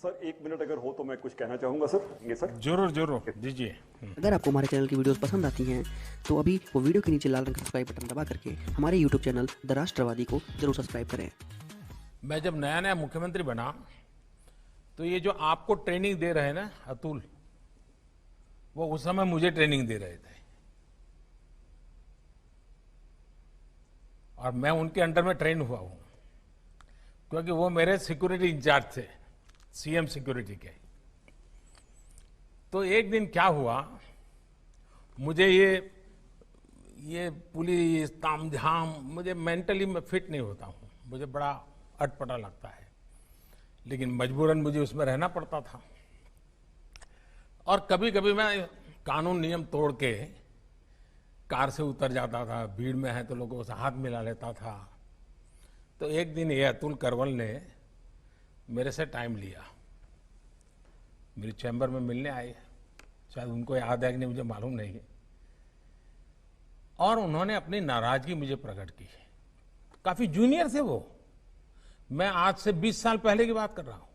Sir 1 minute अगर हो तो मैं कुछ कहना चाहूंगा सर। ये सर जरूर जरूर दीजिए। अगर आपको हमारे चैनल की वीडियोस पसंद आती हैं तो अभी वो वीडियो के नीचे लाल रंग का सब्सक्राइब बटन दबा करके हमारे यूट्यूब चैनल द राष्ट्रवादी को जरूर सब्सक्राइब करें। मैं जब नया नया मुख्यमंत्री बना तो ये जो आपको ट्रेनिंग दे रहे हैं ना अतुल, वो उस समय मुझे ट्रेनिंग दे रहे थे और मैं उनके अंडर में ट्रेन हुआ हूं, क्योंकि वो मेरे सिक्योरिटी इंचार्ज थे, सीएम सिक्योरिटी के। तो एक दिन क्या हुआ, मुझे ये पुलिस तामझाम, मुझे मेंटली मैं फिट नहीं होता हूं, मुझे बड़ा अटपटा लगता है, लेकिन मजबूरन मुझे उसमें रहना पड़ता था। और कभी कभी मैं कानून नियम तोड़ के कार से उतर जाता था, भीड़ में है तो लोगों से हाथ मिला लेता था। तो एक दिन ये अतुल करवल ने मेरे से टाइम लिया, मेरी चैम्बर में मिलने आए, शायद उनको याद है कि नहीं मुझे मालूम नहीं, और उन्होंने अपनी नाराजगी मुझे प्रकट की। काफी जूनियर थे वो, मैं आज से 20 साल पहले की बात कर रहा हूं।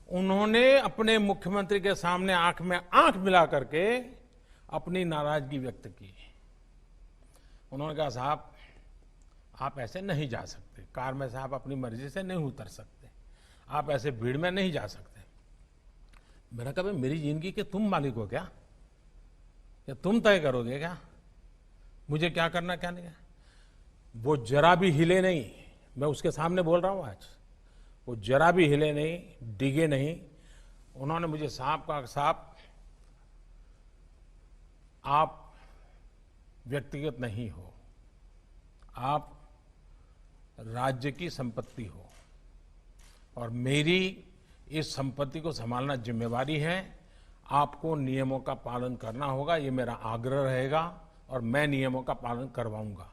उन्होंने अपने मुख्यमंत्री के सामने आंख में आंख मिला करके अपनी नाराजगी व्यक्त की। उन्होंने कहा, साहब आप ऐसे नहीं जा सकते, कार में से आप अपनी मर्जी से नहीं उतर सकते, आप ऐसे भीड़ में नहीं जा सकते। मैंने कहा, मेरी जिंदगी के तुम मालिक हो क्या, या तुम तय करोगे क्या मुझे क्या करना क्या नहीं? वो जरा भी हिले नहीं, मैं उसके सामने बोल रहा हूं आज, वो जरा भी हिले नहीं, डिगे नहीं। उन्होंने मुझे साहब कहा, साहब आप व्यक्तिगत नहीं हो, आप राज्य की संपत्ति हो और मेरी इस संपत्ति को संभालना जिम्मेवारी है। आपको नियमों का पालन करना होगा, ये मेरा आग्रह रहेगा और मैं नियमों का पालन करवाऊंगा।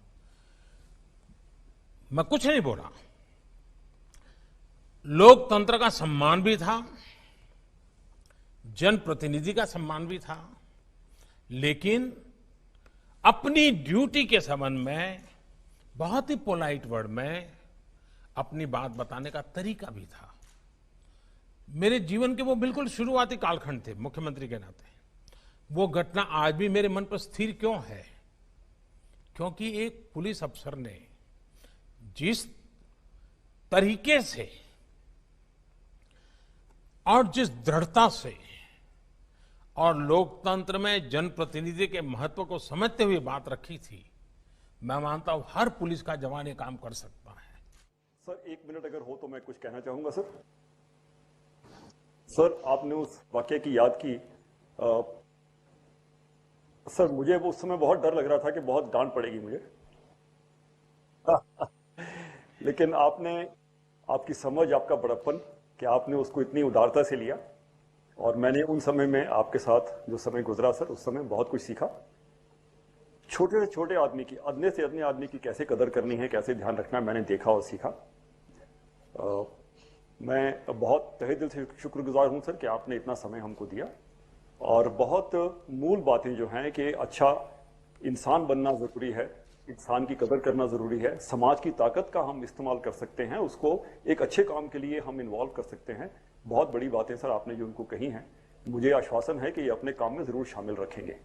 मैं कुछ नहीं बोला। लोकतंत्र का सम्मान भी था, जनप्रतिनिधि का सम्मान भी था, लेकिन अपनी ड्यूटी के संबंध में बहुत ही पोलाइट वर्ड में अपनी बात बताने का तरीका भी था। मेरे जीवन के वो बिल्कुल शुरुआती कालखंड थे मुख्यमंत्री के नाते। वो घटना आज भी मेरे मन पर स्थिर क्यों है? क्योंकि एक पुलिस अफसर ने जिस तरीके से और जिस दृढ़ता से और लोकतंत्र में जनप्रतिनिधि के महत्व को समझते हुए बात रखी थी, मैं मानता हूं हर पुलिस का जवान ये काम कर सकता है। सर 1 मिनट अगर हो तो मैं कुछ कहना चाहूंगा सर। सर आपने उस वाकये की याद की। सर मुझे वो उस समय बहुत डर लग रहा था कि बहुत डांट पड़ेगी मुझे लेकिन आपने, आपकी समझ, आपका बड़प्पन, कि आपने उसको इतनी उदारता से लिया, और मैंने उन समय में आपके साथ जो समय गुजरा सर, उस समय बहुत कुछ सीखा। छोटे से छोटे आदमी की, अदने से अदने आदमी की कैसे कदर करनी है, कैसे ध्यान रखना है, मैंने देखा और सीखा। मैं बहुत तहे दिल से शुक्रगुजार हूं सर कि आपने इतना समय हमको दिया। और बहुत मूल बातें जो हैं कि अच्छा इंसान बनना ज़रूरी है, इंसान की कदर करना ज़रूरी है, समाज की ताकत का हम इस्तेमाल कर सकते हैं, उसको एक अच्छे काम के लिए हम इन्वॉल्व कर सकते हैं। बहुत बड़ी बातें सर आपने जो उनको कही हैं, मुझे आश्वासन है कि ये अपने काम में ज़रूर शामिल रखेंगे।